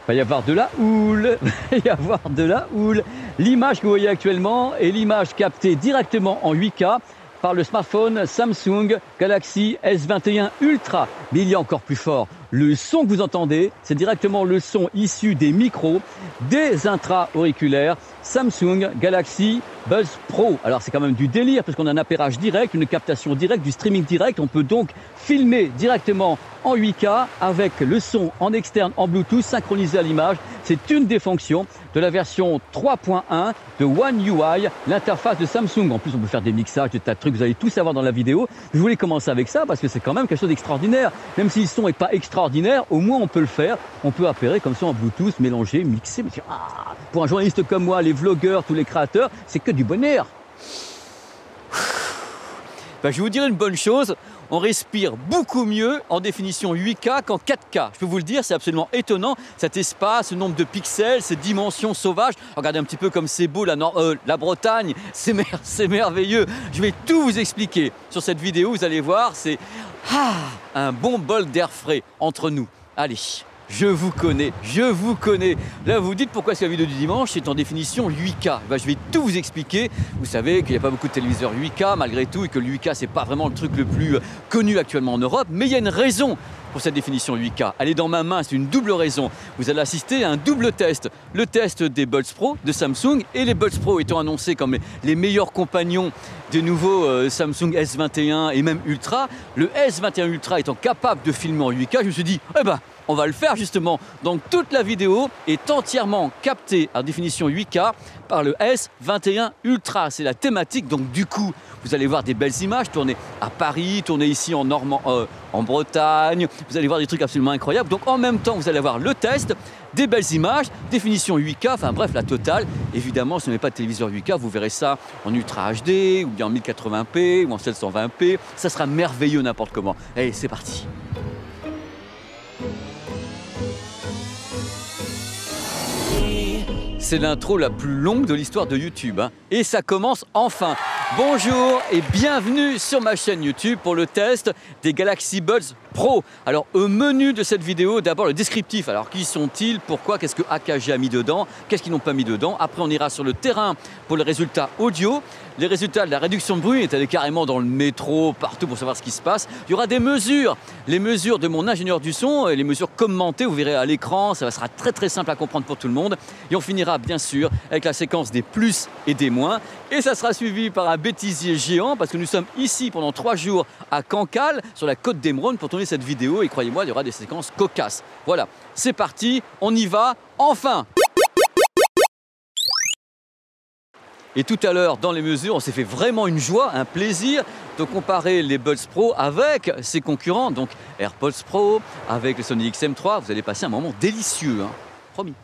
Il va y avoir de la houle, il va y avoir de la houle. L'image que vous voyez actuellement est l'image captée directement en 8K par le smartphone Samsung Galaxy S21 Ultra. Mais il y a encore plus fort. Le son que vous entendez, c'est directement le son issu des micros, des intra-auriculaires Samsung Galaxy Buds Pro. Alors c'est quand même du délire parce qu'on a un appairage direct, une captation directe, du streaming direct. On peut donc filmer directement en 8K avec le son en externe en Bluetooth synchronisé à l'image. C'est une des fonctions de la version 3.1 de One UI, l'interface de Samsung. En plus, on peut faire des mixages, des tas de trucs, vous allez tout savoir dans la vidéo. Je voulais commencer avec ça parce que c'est quand même quelque chose d'extraordinaire. Même si le son n'est pas extraordinaire, au moins on peut le faire. On peut appairer comme ça en Bluetooth, mélanger, mixer. Pour un journaliste comme moi, les vlogueurs, tous les créateurs, c'est que du bonheur. Ben, je vais vous dire une bonne chose, on respire beaucoup mieux en définition 8K qu'en 4K. Je peux vous le dire, c'est absolument étonnant, cet espace, ce nombre de pixels, ces dimensions sauvages. Regardez un petit peu comme c'est beau, la Bretagne, c'est merveilleux. Je vais tout vous expliquer sur cette vidéo, vous allez voir, c'est un bon bol d'air frais entre nous. Allez. Je vous connais. Là, vous vous dites pourquoi c'est la vidéo du dimanche, c'est en définition 8K. Ben, je vais tout vous expliquer. Vous savez qu'il n'y a pas beaucoup de téléviseurs 8K malgré tout et que le 8K, c'est pas vraiment le truc le plus connu actuellement en Europe. Mais il y a une raison pour cette définition 8K. Elle est dans ma main, c'est une double raison. Vous allez assister à un double test. Le test des Buds Pro de Samsung et les Buds Pro étant annoncés comme les meilleurs compagnons des nouveaux Samsung S21 et même Ultra. Le S21 Ultra étant capable de filmer en 8K, je me suis dit, on va le faire justement. Donc toute la vidéo est entièrement captée en définition 8K par le S21 Ultra. C'est la thématique, donc du coup, vous allez voir des belles images tournées à Paris, tournées ici en Bretagne. Vous allez voir des trucs absolument incroyables. Donc en même temps, vous allez avoir le test, des belles images, définition 8K, enfin bref, la totale. Évidemment, si vous n'avez pas de téléviseur 8K, vous verrez ça en Ultra HD, ou bien en 1080p, ou en 720p. Ça sera merveilleux n'importe comment. Allez, c'est parti. C'est l'intro la plus longue de l'histoire de YouTube. Et ça commence enfin. Bonjour et bienvenue sur ma chaîne YouTube pour le test des Galaxy Buds Pro. Alors au menu de cette vidéo, d'abord le descriptif. Alors qui sont-ils? Pourquoi? Qu'est-ce que AKG a mis dedans? Qu'est-ce qu'ils n'ont pas mis dedans? Après on ira sur le terrain pour les résultats audio. Les résultats de la réduction de bruit, est allé carrément dans le métro, partout pour savoir ce qui se passe. Il y aura des mesures, les mesures de mon ingénieur du son, et les mesures commentées, vous verrez à l'écran, ça sera très très simple à comprendre pour tout le monde. Et on finira bien sûr avec la séquence des plus et des moins. Et ça sera suivi par un bêtisier géant, parce que nous sommes ici pendant 3 jours à Cancale, sur la côte d'Emeraude, pour tourner cette vidéo. Et croyez-moi, il y aura des séquences cocasses. Voilà, c'est parti, on y va, enfin! Et tout à l'heure, dans les mesures, on s'est fait vraiment une joie, un plaisir de comparer les Buds Pro avec ses concurrents, donc AirPods Pro, avec le Sony XM3. Vous allez passer un moment délicieux, promis.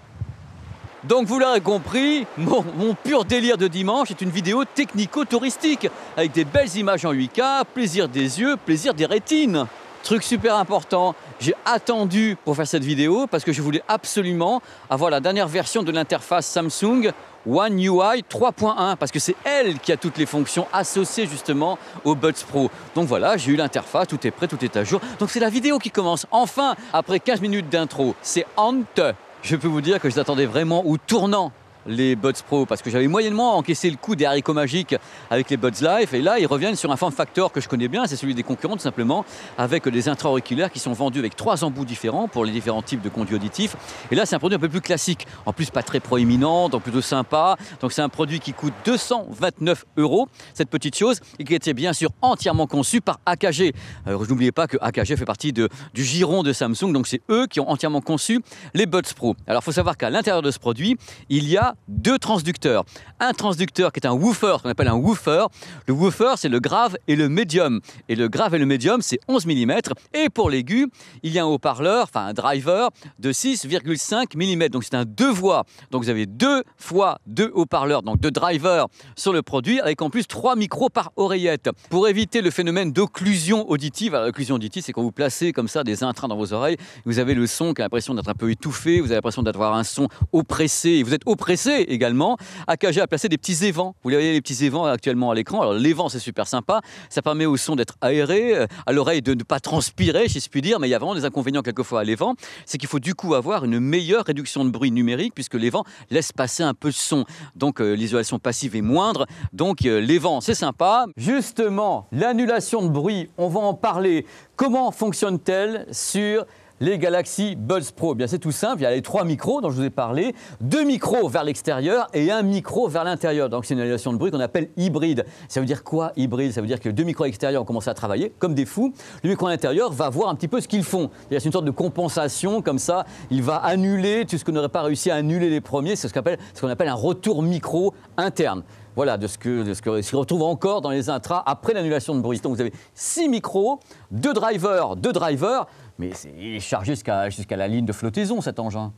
Donc vous l'aurez compris, mon pur délire de dimanche est une vidéo technico-touristique, avec des belles images en 8K, plaisir des yeux, plaisir des rétines. Truc super important, j'ai attendu pour faire cette vidéo parce que je voulais absolument avoir la dernière version de l'interface Samsung One UI 3.1 parce que c'est elle qui a toutes les fonctions associées justement aux Buds Pro. Donc voilà, j'ai eu l'interface, tout est prêt, tout est à jour. Donc c'est la vidéo qui commence enfin après 15 minutes d'intro. C'est honte. Je peux vous dire que je l'attendais vraiment au tournant. Les Buds Pro, parce que j'avais moyennement encaissé le coup des haricots magiques avec les Buds Live, et là ils reviennent sur un form factor que je connais bien, c'est celui des concurrents tout simplement, avec des intra-auriculaires qui sont vendus avec 3 embouts différents pour les différents types de conduits auditifs. Et là c'est un produit un peu plus classique, en plus pas très proéminent, donc plutôt sympa. Donc c'est un produit qui coûte 229 €, cette petite chose, et qui était bien sûr entièrement conçu par AKG. Alors n'oubliez pas que AKG fait partie du giron de Samsung, donc c'est eux qui ont entièrement conçu les Buds Pro. Alors il faut savoir qu'à l'intérieur de ce produit, il y a 2 transducteurs. Un transducteur qui est un woofer, ce qu'on appelle un woofer. Le woofer, c'est le grave et le médium. Et le grave et le médium, c'est 11 mm. Et pour l'aigu, il y a un haut-parleur, enfin un driver, de 6,5 mm. Donc c'est un 2 voix. Donc vous avez 2 fois 2 haut-parleurs, donc 2 drivers sur le produit, avec en plus 3 micros par oreillette. Pour éviter le phénomène d'occlusion auditive. Alors l'occlusion auditive, c'est quand vous placez comme ça des intrants dans vos oreilles, vous avez le son qui a l'impression d'être un peu étouffé, vous avez l'impression d'avoir un son oppressé, et vous êtes oppressé s'empresser également. AKG a placé des petits évents. Vous voyez les petits évents actuellement à l'écran. Alors l'évent, c'est super sympa. Ça permet au son d'être aéré, à l'oreille de ne pas transpirer, si je puis dire. Mais il y a vraiment des inconvénients quelquefois à l'évent. C'est qu'il faut du coup avoir une meilleure réduction de bruit numérique puisque l'évent laisse passer un peu de son. Donc l'isolation passive est moindre. Donc l'évent, c'est sympa. Justement, l'annulation de bruit, on va en parler. Comment fonctionne-t-elle sur les Galaxy Buds Pro? Bien, c'est tout simple, il y a les 3 micros dont je vous ai parlé, 2 micros vers l'extérieur et 1 micro vers l'intérieur. Donc c'est une annulation de bruit qu'on appelle hybride. Ça veut dire quoi, hybride? Ça veut dire que les 2 micros à l'extérieur ont commencé à travailler comme des fous. Le micro à l'intérieur va voir un petit peu ce qu'ils font. C'est une sorte de compensation, comme ça, il va annuler tout ce qu'on n'aurait pas réussi à annuler les premiers. C'est ce qu'on appelle un retour micro interne. Voilà, de ce que se retrouve encore dans les intras après l'annulation de bruit. Donc vous avez 6 micros, 2 drivers, mais c'est chargé jusqu'à la ligne de flottaison cet engin.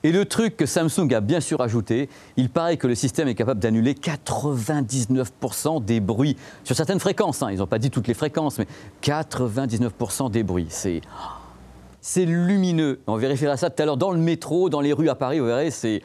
Et le truc que Samsung a bien sûr ajouté, il paraît que le système est capable d'annuler 99% des bruits sur certaines fréquences. Ils n'ont pas dit toutes les fréquences, mais 99% des bruits. C'est lumineux. On vérifiera ça tout à l'heure dans le métro, dans les rues à Paris, vous verrez, c'est...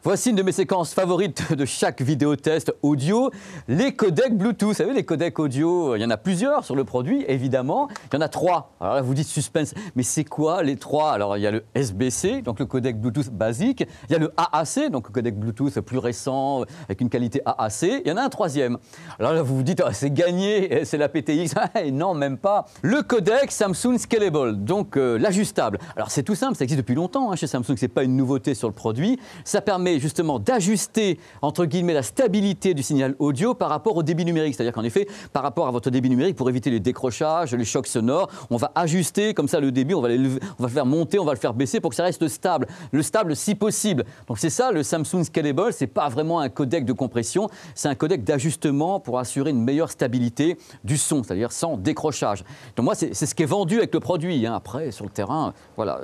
Voici une de mes séquences favorites de chaque vidéo test audio, les codecs Bluetooth. Vous savez, les codecs audio, il y en a plusieurs sur le produit, évidemment. Il y en a 3. Alors là, vous dites suspense, mais c'est quoi les 3? Alors, il y a le SBC, donc le codec Bluetooth basique. Il y a le AAC, donc le codec Bluetooth plus récent, avec une qualité AAC. Il y en a un 3e. Alors là, vous vous dites, c'est gagné, c'est la PTX. Non, même pas. Le codec Samsung Scalable, donc l'ajustable. Alors, c'est tout simple, ça existe depuis longtemps chez Samsung, c'est pas une nouveauté sur le produit. Ça permet justement d'ajuster, entre guillemets, la stabilité du signal audio par rapport au débit numérique. C'est-à-dire qu'en effet, par rapport à votre débit numérique, pour éviter les décrochages, les chocs sonores, on va ajuster comme ça le débit, on va le faire monter, on va le faire baisser pour que ça reste stable. Le stable si possible. Donc c'est ça le Samsung Scalable, c'est pas vraiment un codec de compression, c'est un codec d'ajustement pour assurer une meilleure stabilité du son, c'est-à-dire sans décrochage. Donc moi, c'est ce qui est vendu avec le produit. Après, sur le terrain, voilà,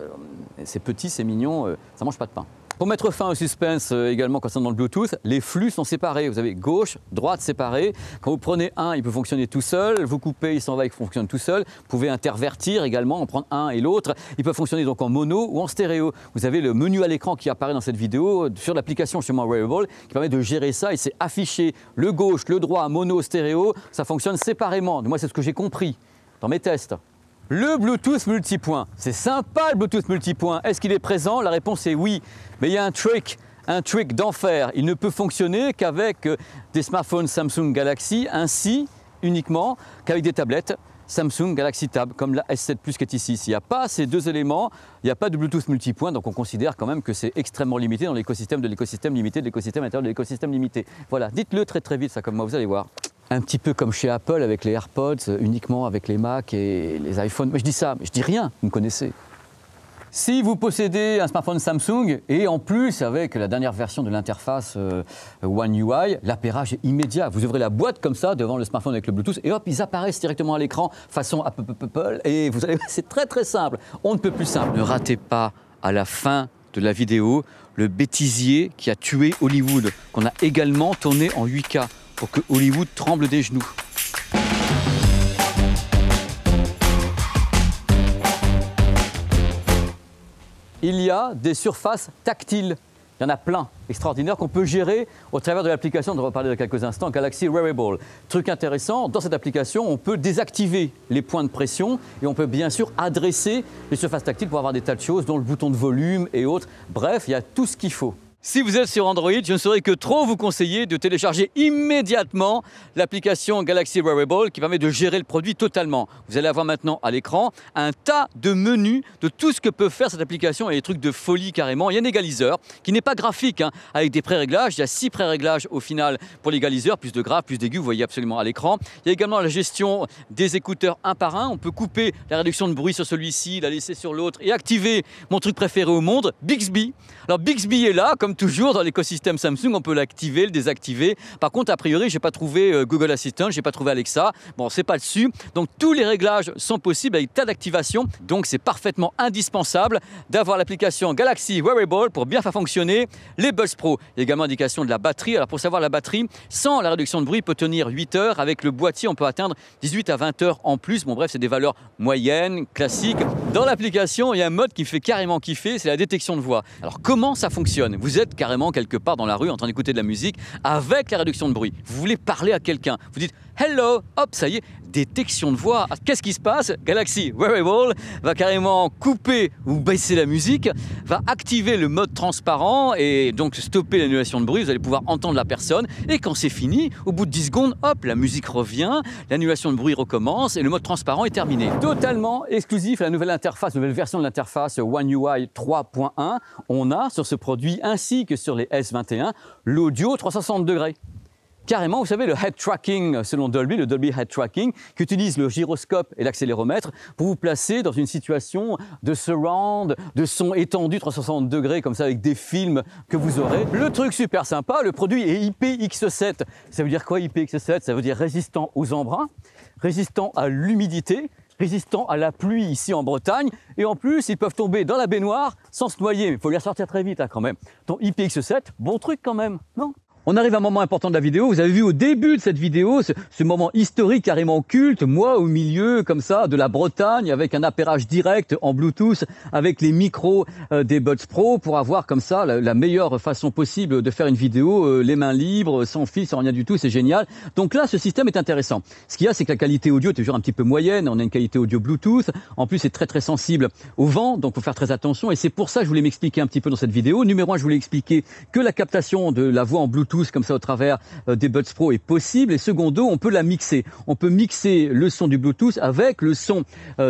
c'est petit, c'est mignon, ça mange pas de pain. Pour mettre fin au suspense également concernant le Bluetooth, les flux sont séparés. Vous avez gauche, droite séparés. Quand vous prenez un, il peut fonctionner tout seul. Vous coupez, il s'en va, il fonctionne tout seul. Vous pouvez intervertir également, en prendre un et l'autre. Il peut fonctionner donc en mono ou en stéréo. Vous avez le menu à l'écran qui apparaît dans cette vidéo sur l'application chez moi Wearable qui permet de gérer ça. Et c'est affiché le gauche, le droit, mono, stéréo. Ça fonctionne séparément. Moi, c'est ce que j'ai compris dans mes tests. Le Bluetooth multipoint, c'est sympa le Bluetooth multipoint. Est-ce qu'il est présent? La réponse est oui. Mais il y a un trick d'enfer. Il ne peut fonctionner qu'avec des smartphones Samsung Galaxy, ainsi uniquement qu'avec des tablettes Samsung Galaxy Tab, comme la S7 Plus qui est ici. S'il n'y a pas ces deux éléments, il n'y a pas de Bluetooth multipoint, donc on considère quand même que c'est extrêmement limité dans l'écosystème de l'écosystème limité, de l'écosystème intérieur de l'écosystème limité. Voilà, dites-le très très vite, ça comme moi, vous allez voir. Un petit peu comme chez Apple avec les AirPods, uniquement avec les Mac et les iPhones. Mais je dis ça, mais je dis rien, vous me connaissez. Si vous possédez un smartphone Samsung et en plus avec la dernière version de l'interface One UI, l'appairage est immédiat. Vous ouvrez la boîte comme ça devant le smartphone avec le Bluetooth et hop, ils apparaissent directement à l'écran façon Apple et vous allez, c'est très très simple. On ne peut plus simple. Ne ratez pas à la fin de la vidéo le bêtisier qui a tué Hollywood, qu'on a également tourné en 8K pour que Hollywood tremble des genoux. Il y a des surfaces tactiles. Il y en a plein, extraordinaires, qu'on peut gérer au travers de l'application, dont on va parler dans quelques instants, Galaxy Wearable. Truc intéressant, dans cette application, on peut désactiver les points de pression et on peut bien sûr adresser les surfaces tactiles pour avoir des tas de choses, dont le bouton de volume et autres. Bref, il y a tout ce qu'il faut. Si vous êtes sur Android, je ne saurais que trop vous conseiller de télécharger immédiatement l'application Galaxy Wearable qui permet de gérer le produit totalement. Vous allez avoir maintenant à l'écran un tas de menus de tout ce que peut faire cette application et des trucs de folie carrément. Il y a un égaliseur qui n'est pas graphique, avec des pré-réglages. Il y a 6 pré-réglages au final pour l'égaliseur, plus de grave, plus d'aigu, vous voyez absolument à l'écran. Il y a également la gestion des écouteurs un par un. On peut couper la réduction de bruit sur celui-ci, la laisser sur l'autre et activer mon truc préféré au monde, Bixby. Alors Bixby est là, comme toujours dans l'écosystème Samsung, on peut l'activer, le désactiver. Par contre, a priori, je n'ai pas trouvé Google Assistant, je n'ai pas trouvé Alexa. Bon, c'est pas dessus. Donc tous les réglages sont possibles avec tas d'activations. Donc c'est parfaitement indispensable d'avoir l'application Galaxy Wearable pour bien faire fonctionner les Buds Pro. Il y a également indication de la batterie. Alors pour savoir la batterie, sans la réduction de bruit, peut tenir 8 heures. Avec le boîtier, on peut atteindre 18 à 20 heures en plus. Bon bref, c'est des valeurs moyennes, classiques. Dans l'application, il y a un mode qui me fait carrément kiffer, c'est la détection de voix. Alors comment ça fonctionne? Vous vous êtes carrément quelque part dans la rue en train d'écouter de la musique avec la réduction de bruit. Vous voulez parler à quelqu'un, vous dites « Hello », hop, ça y est, détection de voix. Qu'est-ce qui se passe? Galaxy Wearable va carrément couper ou baisser la musique, va activer le mode transparent et donc stopper l'annulation de bruit. Vous allez pouvoir entendre la personne et quand c'est fini, au bout de 10 secondes, hop, la musique revient, l'annulation de bruit recommence et le mode transparent est terminé. Totalement exclusif à la nouvelle interface, nouvelle version de l'interface One UI 3.1. On a sur ce produit ainsi que sur les S21 l'audio 360 degrés. Carrément, vous savez, le head tracking selon Dolby, le Dolby Head Tracking, qui utilise le gyroscope et l'accéléromètre pour vous placer dans une situation de surround, de son étendu 360 degrés, comme ça, avec des films que vous aurez. Le truc super sympa, le produit est IPX7. Ça veut dire quoi IPX7? Ça veut dire résistant aux embruns, résistant à l'humidité, résistant à la pluie ici en Bretagne, et en plus, ils peuvent tomber dans la baignoire sans se noyer. Mais il faut les ressortir très vite quand même. Donc IPX7, bon truc quand même, non? On arrive à un moment important de la vidéo. Vous avez vu au début de cette vidéo ce moment historique carrément culte, moi au milieu comme ça de la Bretagne avec un appairage direct en Bluetooth avec les micros des Buds Pro pour avoir comme ça la meilleure façon possible de faire une vidéo, les mains libres, sans fil, sans rien du tout, c'est génial. Donc là, ce système est intéressant. Ce qu'il y a, c'est que la qualité audio est toujours un petit peu moyenne. On a une qualité audio Bluetooth. En plus, c'est très très sensible au vent, donc il faut faire très attention. Et c'est pour ça que je voulais m'expliquer un petit peu dans cette vidéo. Numéro 1, je voulais expliquer que la captation de la voix en Bluetooth comme ça au travers des Buds Pro est possible et secondo, on peut la mixer. On peut mixer le son du Bluetooth avec le son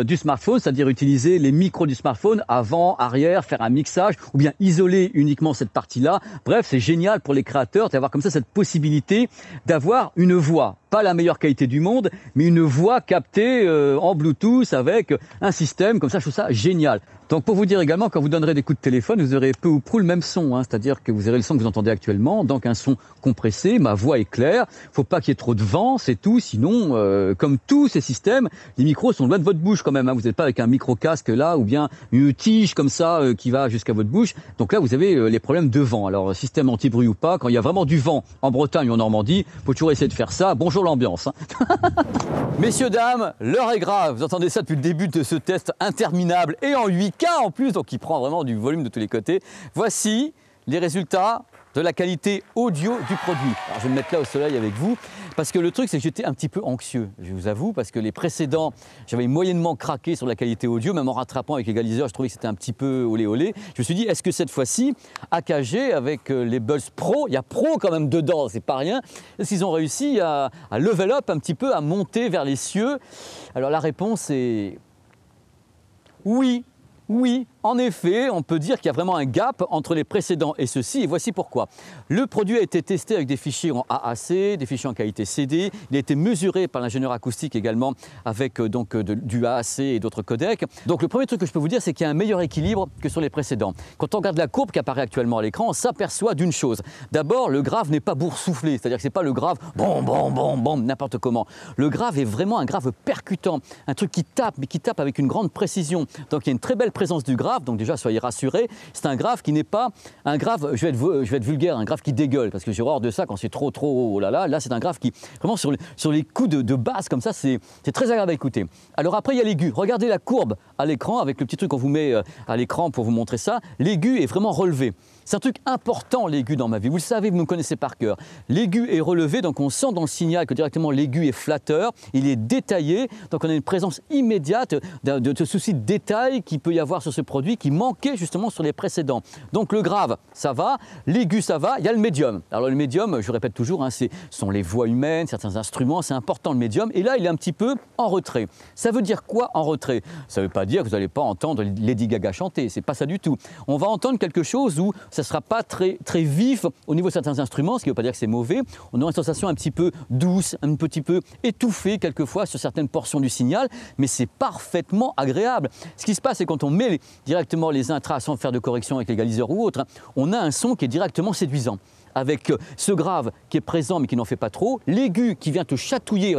du smartphone, c'est-à-dire utiliser les micros du smartphone avant, arrière, faire un mixage ou bien isoler uniquement cette partie-là. Bref, c'est génial pour les créateurs d'avoir comme ça cette possibilité d'avoir une voix. Pas la meilleure qualité du monde, mais une voix captée en Bluetooth avec un système, comme ça je trouve ça génial. Donc pour vous dire également, quand vous donnerez des coups de téléphone, vous aurez peu ou prou le même son, c'est-à-dire que vous aurez le son que vous entendez actuellement, donc un son compressé, ma voix est claire, faut pas qu'il y ait trop de vent, c'est tout, sinon, comme tous ces systèmes, les micros sont loin de votre bouche quand même, vous n'êtes pas avec un micro-casque là, ou bien une tige comme ça qui va jusqu'à votre bouche, donc là vous avez les problèmes de vent. Alors système anti-bruit ou pas, quand il y a vraiment du vent en Bretagne ou en Normandie, faut toujours essayer de faire ça, bonjour l'ambiance. Messieurs, dames, l'heure est grave. Vous entendez ça depuis le début de ce test interminable et en 8K en plus, donc il prend vraiment du volume de tous les côtés. Voici les résultats de la qualité audio du produit. Alors je vais me mettre là au soleil avec vous, parce que le truc c'est que j'étais un petit peu anxieux, je vous avoue, parce que les précédents, j'avais moyennement craqué sur la qualité audio, même en rattrapant avec l'égaliseur, je trouvais que c'était un petit peu olé olé. Je me suis dit, est-ce que cette fois-ci, AKG avec les Buds Pro, il y a Pro quand même dedans, c'est pas rien, est-ce qu'ils ont réussi à level up un petit peu, à monter vers les cieux? Alors la réponse est oui. Oui, en effet, on peut dire qu'il y a vraiment un gap entre les précédents et ceux-ci, et voici pourquoi. Le produit a été testé avec des fichiers en AAC, des fichiers en qualité CD, il a été mesuré par l'ingénieur acoustique également avec du AAC et d'autres codecs. Donc le premier truc que je peux vous dire, c'est qu'il y a un meilleur équilibre que sur les précédents. Quand on regarde la courbe qui apparaît actuellement à l'écran, on s'aperçoit d'une chose. D'abord, le grave n'est pas boursouflé, c'est-à-dire que ce n'est pas le grave bon, bon, bon, bon, n'importe comment. Le grave est vraiment un grave percutant, un truc qui tape, mais qui tape avec une grande précision. Donc il y a une très belle présence du grave, donc déjà soyez rassurés, c'est un grave qui n'est pas un grave, je vais être vulgaire, un grave qui dégueule, parce que j'ai horreur de ça quand c'est trop oh là là c'est un grave qui, vraiment sur les coups de basse comme ça, c'est très agréable à écouter. Alors après il y a l'aigu, regardez la courbe à l'écran, avec le petit truc qu'on vous met à l'écran pour vous montrer ça, l'aigu est vraiment relevé. C'est un truc important l'aigu dans ma vie, vous le savez, vous me connaissez par cœur. L'aigu est relevé, donc on sent dans le signal que directement l'aigu est flatteur, il est détaillé, donc on a une présence immédiate de ce souci de détail qu'il peut y avoir sur ce produit qui manquait justement sur les précédents. Donc le grave, ça va, l'aigu, ça va, il y a le médium. Alors le médium, je répète toujours, ce sont les voix humaines, certains instruments, c'est important le médium, et là il est un petit peu en retrait. Ça veut dire quoi en retrait? Ça ne veut pas dire que vous n'allez pas entendre Lady Gaga chanter, c'est pas ça du tout. On va entendre quelque chose où ça ne sera pas très vif au niveau de certains instruments, ce qui ne veut pas dire que c'est mauvais. On aura une sensation un petit peu douce, un petit peu étouffée quelquefois sur certaines portions du signal, mais c'est parfaitement agréable. Ce qui se passe, c'est quand on met directement les intras sans faire de correction avec l'égaliseur ou autre, on a un son qui est directement séduisant. avec ce grave qui est présent mais qui n'en fait pas trop, l'aigu qui vient te chatouiller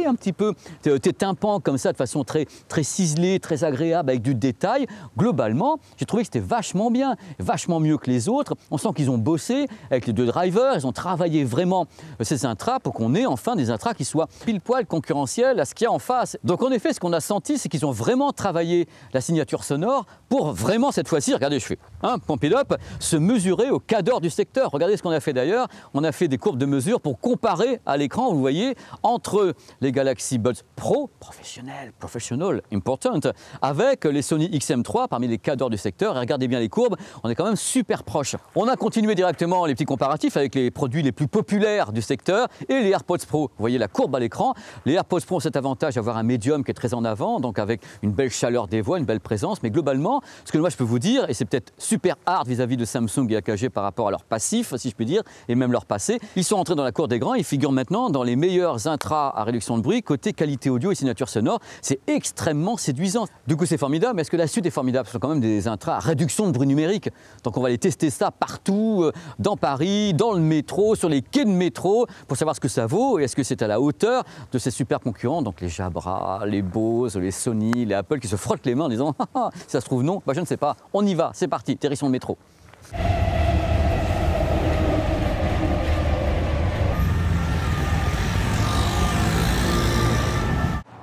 un petit peu tes tympans comme ça de façon très ciselée, très agréable avec du détail. Globalement, j'ai trouvé que c'était vachement bien, vachement mieux que les autres. On sent qu'ils ont bossé avec les deux drivers, ils ont travaillé vraiment ces intras pour qu'on ait enfin des intras qui soient pile poil concurrentiels à ce qu'il y a en face. Donc en effet, ce qu'on a senti, c'est qu'ils ont vraiment travaillé la signature sonore pour vraiment cette fois-ci, regardez, je fais pump it up, se mesurer au cadre du secteur. Regardez ce qu'on a fait d'ailleurs, on a fait des courbes de mesure pour comparer à l'écran, vous voyez, entre les Galaxy Buds Pro, professionnel, important, avec les Sony XM3 parmi les cadres du secteur. Et regardez bien les courbes, on est quand même super proche. On a continué directement les petits comparatifs avec les produits les plus populaires du secteur et les AirPods Pro. Vous voyez la courbe à l'écran. Les AirPods Pro ont cet avantage d'avoir un médium qui est très en avant, donc avec une belle chaleur des voix, une belle présence. Mais globalement, ce que moi je peux vous dire, et c'est peut-être super hard vis-à-vis de Samsung et AKG par rapport à leur passif, si je puis dire, et même leur passé, ils sont entrés dans la cour des grands, ils figurent maintenant dans les meilleurs intras à réduction de bruit, côté qualité audio et signature sonore. C'est extrêmement séduisant. Du coup, c'est formidable, mais est-ce que la suite est formidable? Ce sont quand même des intras à réduction de bruit numérique. Donc on va aller tester ça partout, dans Paris, dans le métro, sur les quais de métro, pour savoir ce que ça vaut et est-ce que c'est à la hauteur de ces super concurrents, donc les Jabra, les Bose, les Sony, les Apple qui se frottent les mains en disant « Ah, ça se trouve non, bah, je ne sais pas, on y va, c'est parti, direction le métro ».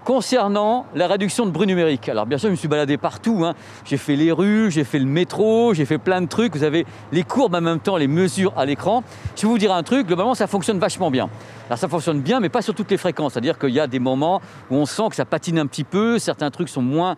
Concernant la réduction de bruit numérique, alors bien sûr je me suis baladé partout, j'ai fait les rues, j'ai fait le métro, j'ai fait plein de trucs, vous avez les courbes en même temps, les mesures à l'écran. Je vais vous dire un truc, globalement ça fonctionne vachement bien. Alors ça fonctionne bien mais pas sur toutes les fréquences, c'est-à-dire qu'il y a des moments où on sent que ça patine un petit peu, certains trucs sont moins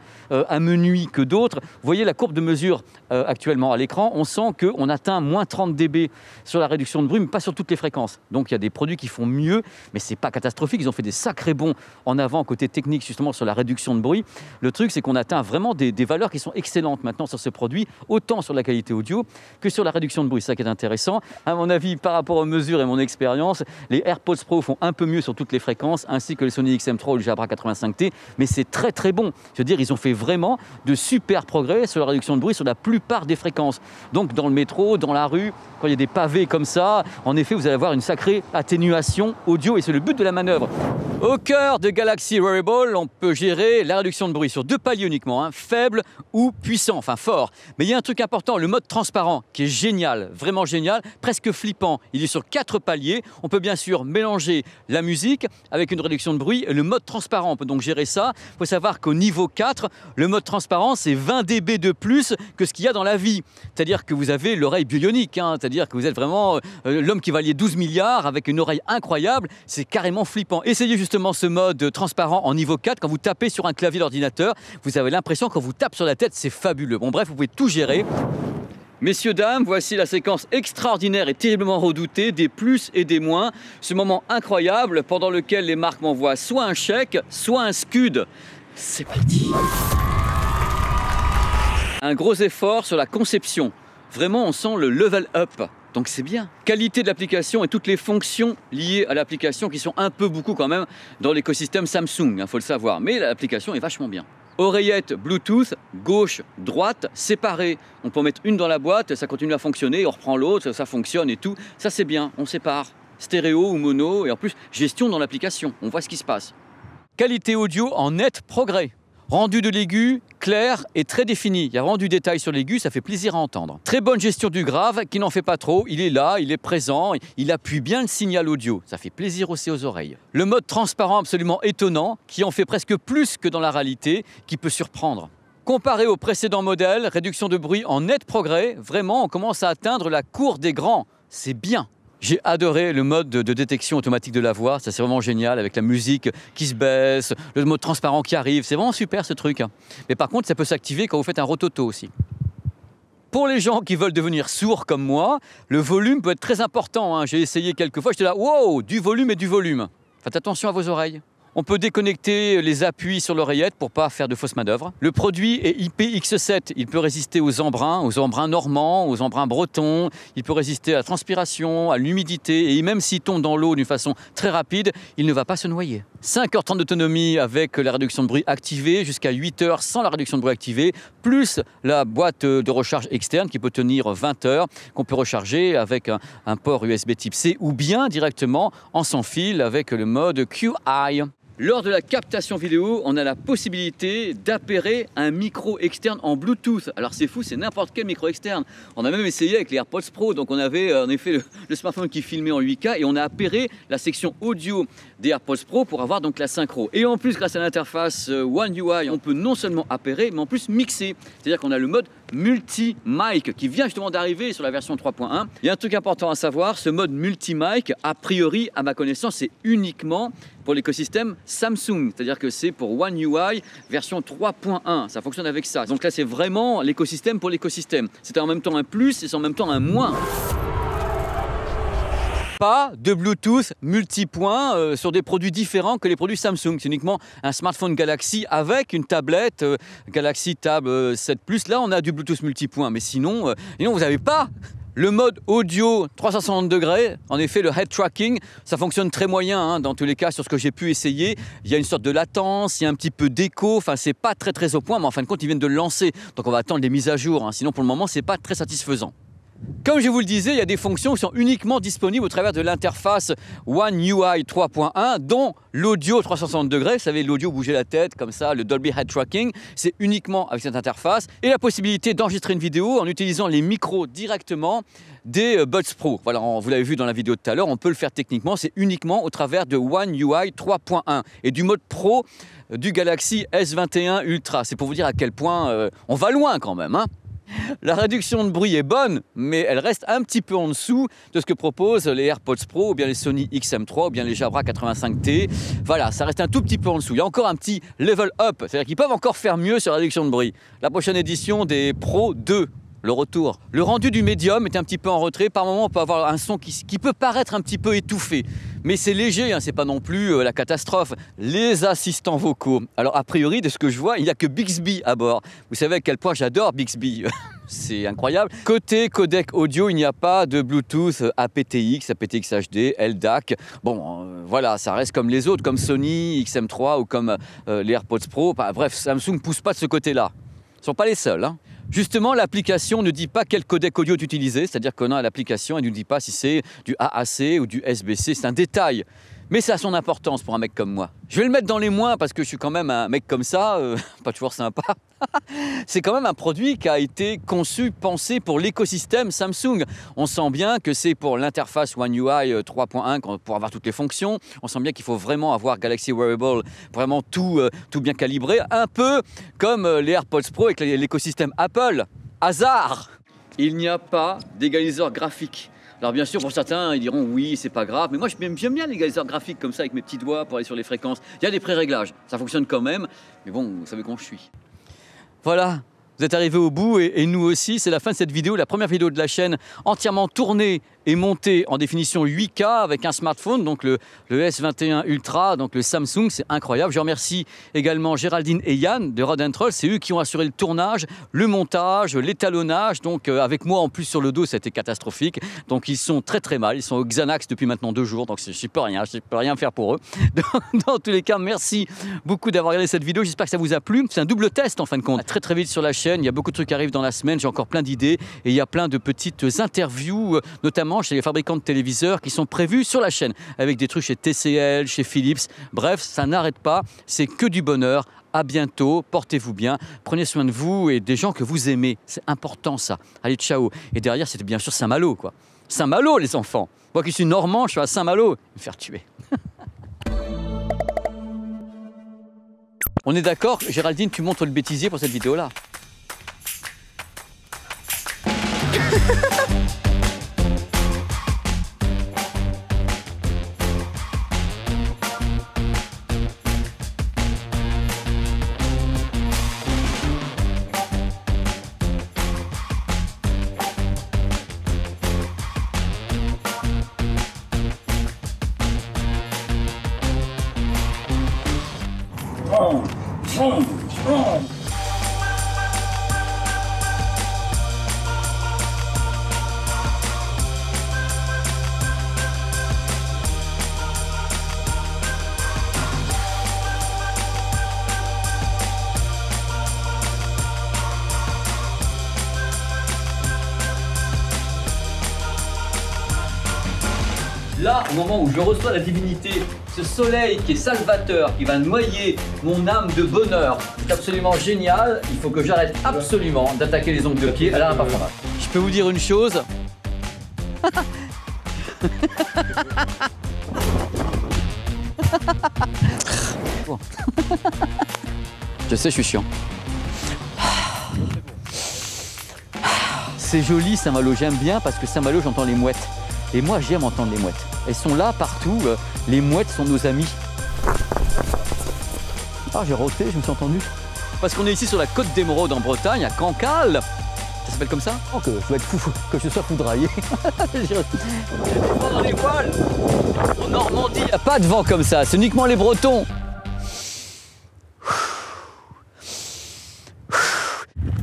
amenuis que d'autres. Vous voyez la courbe de mesure actuellement à l'écran, on sent qu'on atteint moins 30 dB sur la réduction de bruit mais pas sur toutes les fréquences. Donc il y a des produits qui font mieux mais c'est pas catastrophique, ils ont fait des sacrés bonds en avant côté technique justement sur la réduction de bruit. Le truc c'est qu'on atteint vraiment des valeurs qui sont excellentes maintenant sur ce produit, autant sur la qualité audio que sur la réduction de bruit, c'est ça qui est intéressant. À mon avis, par rapport aux mesures et mon expérience, les AirPods Pro font un peu mieux sur toutes les fréquences, ainsi que les Sony XM3 ou le Jabra 85T, mais c'est très bon. Je veux dire, ils ont fait vraiment de super progrès sur la réduction de bruit sur la plupart des fréquences. Donc dans le métro, dans la rue, quand il y a des pavés comme ça, en effet, vous allez avoir une sacrée atténuation audio et c'est le but de la manœuvre. Au cœur de Galaxy Wearable, on peut gérer la réduction de bruit sur deux paliers uniquement, faible ou puissant, enfin fort. Mais il y a un truc important, le mode transparent, qui est génial, vraiment génial, presque flippant. Il est sur 4 paliers. On peut bien sûr mélanger la musique avec une réduction de bruit et le mode transparent. On peut donc gérer ça. Il faut savoir qu'au niveau 4, le mode transparent, c'est 20 dB de plus que ce qu'il y a dans la vie. C'est-à-dire que vous avez l'oreille bionique, c'est-à-dire que vous êtes vraiment l'homme qui valait 12 milliards avec une oreille incroyable. C'est carrément flippant. Essayez justement ce mode transparent en niveau 4. Quand vous tapez sur un clavier d'ordinateur, vous avez l'impression quand vous tape sur la tête, c'est fabuleux. Bon bref, vous pouvez tout gérer. Messieurs, dames, voici la séquence extraordinaire et terriblement redoutée des plus et des moins. Ce moment incroyable pendant lequel les marques m'envoient soit un chèque, soit un scud. C'est parti. Un gros effort sur la conception. Vraiment, on sent le level up. Donc c'est bien. Qualité de l'application et toutes les fonctions liées à l'application qui sont un peu beaucoup quand même dans l'écosystème Samsung, faut le savoir. Mais l'application est vachement bien. Oreillette Bluetooth, gauche, droite, séparées. On peut en mettre une dans la boîte, ça continue à fonctionner, on reprend l'autre, ça fonctionne et tout. Ça c'est bien, on sépare. Stéréo ou mono, et en plus, gestion dans l'application, on voit ce qui se passe. Qualité audio en net progrès. Rendu de l'aigu, clair et très défini. Il y a vraiment du détail sur l'aigu, ça fait plaisir à entendre. Très bonne gestion du grave, qui n'en fait pas trop. Il est là, il est présent, il appuie bien le signal audio. Ça fait plaisir aussi aux oreilles. Le mode transparent absolument étonnant, qui en fait presque plus que dans la réalité, qui peut surprendre. Comparé au précédent modèle, réduction de bruit en net progrès, vraiment on commence à atteindre la cour des grands. C'est bien. J'ai adoré le mode de détection automatique de la voix, ça c'est vraiment génial avec la musique qui se baisse, le mode transparent qui arrive, c'est vraiment super ce truc. Mais par contre ça peut s'activer quand vous faites un rototo aussi. Pour les gens qui veulent devenir sourds comme moi, le volume peut être très important. J'ai essayé quelques fois, j'étais là, wow, du volume et du volume. Faites attention à vos oreilles. On peut déconnecter les appuis sur l'oreillette pour ne pas faire de fausses manœuvres. Le produit est IPX7. Il peut résister aux embruns normands, aux embruns bretons. Il peut résister à la transpiration, à l'humidité. Et même s'il tombe dans l'eau d'une façon très rapide, il ne va pas se noyer. 5h30 d'autonomie avec la réduction de bruit activée, jusqu'à 8h sans la réduction de bruit activée, plus la boîte de recharge externe qui peut tenir 20 heures, qu'on peut recharger avec un port USB type C ou bien directement en sans fil avec le mode QI. Lors de la captation vidéo, on a la possibilité d'appairer un micro externe en Bluetooth. Alors c'est fou, c'est n'importe quel micro externe. On a même essayé avec les AirPods Pro, donc on avait en effet le smartphone qui filmait en 8K et on a appairé la section audio des AirPods Pro pour avoir donc la synchro. Et en plus, grâce à l'interface One UI, on peut non seulement appairer, mais en plus mixer. C'est-à-dire qu'on a le mode multi-mic qui vient justement d'arriver sur la version 3.1. Il y a un truc important à savoir, ce mode multi-mic, a priori, à ma connaissance, c'est uniquement pour l'écosystème Samsung, c'est-à-dire que c'est pour One UI version 3.1, ça fonctionne avec ça. Donc là, c'est vraiment l'écosystème pour l'écosystème. C'est en même temps un plus et c'est en même temps un moins. Pas de Bluetooth multipoint sur des produits différents que les produits Samsung. C'est uniquement un smartphone Galaxy avec une tablette Galaxy Tab 7 Plus. Là, on a du Bluetooth multipoint, mais sinon vous n'avez pas le mode audio 360 degrés. En effet, le head tracking, ça fonctionne très moyen dans tous les cas sur ce que j'ai pu essayer. Il y a une sorte de latence, il y a un petit peu d'écho. Enfin, c'est pas très au point, mais en fin de compte, ils viennent de le lancer. Donc, on va attendre les mises à jour. Sinon, pour le moment, c'est pas très satisfaisant. Comme je vous le disais, il y a des fonctions qui sont uniquement disponibles au travers de l'interface One UI 3.1, dont l'audio 360 degrés. Vous savez, l'audio bouger la tête comme ça, le Dolby Head Tracking, c'est uniquement avec cette interface. Et la possibilité d'enregistrer une vidéo en utilisant les micros directement des Buds Pro. Voilà, vous l'avez vu dans la vidéo de tout à l'heure, on peut le faire techniquement, c'est uniquement au travers de One UI 3.1 et du mode Pro du Galaxy S21 Ultra. C'est pour vous dire à quel point on va loin quand même. La réduction de bruit est bonne, mais elle reste un petit peu en dessous de ce que proposent les AirPods Pro, ou bien les Sony XM3, ou bien les Jabra 85T. Voilà, ça reste un tout petit peu en dessous. Il y a encore un petit level up, c'est-à-dire qu'ils peuvent encore faire mieux sur la réduction de bruit. La prochaine édition des Pro 2. Le retour. Le rendu du médium est un petit peu en retrait. Par moment, on peut avoir un son qui peut paraître un petit peu étouffé. Mais c'est léger, c'est pas non plus la catastrophe. Les assistants vocaux. Alors, a priori, de ce que je vois, il n'y a que Bixby à bord. Vous savez à quel point j'adore Bixby. C'est incroyable. Côté codec audio, il n'y a pas de Bluetooth aptX, aptX HD, LDAC. Bon, voilà, ça reste comme les autres, comme Sony XM3 ou comme les AirPods Pro. Bref, Samsung ne pousse pas de ce côté-là. Ils ne sont pas les seuls. Justement, l'application ne dit pas quel codec audio utiliser, c'est-à-dire qu'on a l'application et ne nous dit pas si c'est du AAC ou du SBC, c'est un détail. Mais ça a son importance pour un mec comme moi. Je vais le mettre dans les moins parce que je suis quand même un mec comme ça, pas toujours sympa. C'est quand même un produit qui a été conçu, pensé pour l'écosystème Samsung. On sent bien que c'est pour l'interface One UI 3.1 pour avoir toutes les fonctions. On sent bien qu'il faut vraiment avoir Galaxy Wearable, vraiment tout bien calibré. Un peu comme les AirPods Pro avec l'écosystème Apple. Hasard! Il n'y a pas d'égaliseur graphique. Alors bien sûr, pour certains, ils diront oui, c'est pas grave, mais moi j'aime bien les égaliseurs graphiques comme ça avec mes petits doigts pour aller sur les fréquences. Il y a des pré-réglages, ça fonctionne quand même, mais bon, vous savez comment je suis. Voilà, vous êtes arrivés au bout et nous aussi, c'est la fin de cette vidéo, la première vidéo de la chaîne entièrement tournée et montée en définition 8K avec un smartphone, donc le S21 Ultra, donc le Samsung, c'est incroyable. Je remercie également Géraldine et Yann de Rode & Roll, c'est eux qui ont assuré le tournage, le montage, l'étalonnage, donc avec moi en plus sur le dos, ça a été catastrophique. Donc ils sont très mal, ils sont au Xanax depuis maintenant 2 jours, donc je peux rien faire pour eux. Dans tous les cas, merci beaucoup d'avoir regardé cette vidéo, j'espère que ça vous a plu. C'est un double test en fin de compte. Très vite sur la chaîne, il y a beaucoup de trucs qui arrivent dans la semaine, j'ai encore plein d'idées et il y a plein de petites interviews, notamment chez les fabricants de téléviseurs qui sont prévus sur la chaîne, avec des trucs chez TCL, chez Philips. Bref, ça n'arrête pas, c'est que du bonheur. À bientôt, portez-vous bien, prenez soin de vous et des gens que vous aimez. C'est important ça. Allez, ciao. Et derrière, c'était bien sûr Saint-Malo, quoi. Saint-Malo, les enfants. Moi qui suis normand, je suis à Saint-Malo. Me faire tuer. On est d'accord, Géraldine, tu montres le bêtisier pour cette vidéo-là. Là, au moment où je reçois la divinité, ce soleil qui est salvateur, qui va noyer mon âme de bonheur, c'est absolument génial. Il faut que j'arrête absolument d'attaquer les ongles de pied à la rame. Je peux vous dire une chose. Je sais, je suis chiant. C'est joli Saint-Malo, j'aime bien parce que Saint-Malo, j'entends les mouettes. Et moi, j'aime entendre les mouettes. Elles sont là partout. Les mouettes sont nos amis. Ah, j'ai roté, je me suis entendu. Parce qu'on est ici sur la côte d'Émeraude en Bretagne, à Cancale. Ça s'appelle comme ça? Oh, que je dois être fou, que je sois foudraillé. Dans les voiles. En Normandie, il n'y a pas de vent comme ça. C'est uniquement les Bretons.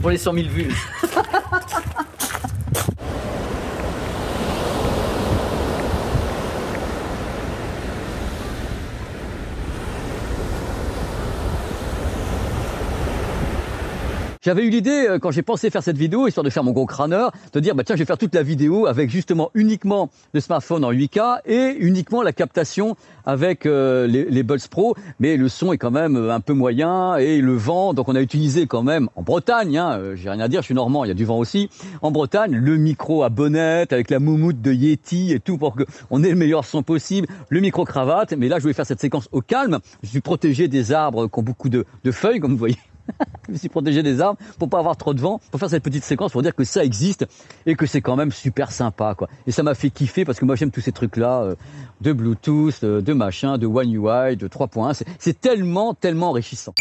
Pour les 100 000 vues. J'avais eu l'idée, quand j'ai pensé faire cette vidéo, histoire de faire mon gros crâneur, de dire, bah tiens, je vais faire toute la vidéo avec justement uniquement le smartphone en 8K et uniquement la captation avec les Buds Pro, mais le son est quand même un peu moyen et le vent, donc on a utilisé quand même, en Bretagne, hein, j'ai rien à dire, je suis normand, il y a du vent aussi, en Bretagne, le micro à bonnette avec la moumoute de Yeti et tout pour qu'on ait le meilleur son possible, le micro-cravate, mais là je voulais faire cette séquence au calme, je suis protégé des arbres qui ont beaucoup de feuilles, comme vous voyez. Je me suis protégé des arbres pour pas avoir trop de vent, pour faire cette petite séquence pour dire que ça existe et que c'est quand même super sympa, quoi. Et ça m'a fait kiffer parce que moi j'aime tous ces trucs là de Bluetooth, de machin, de One UI, de 3.1, c'est tellement enrichissant.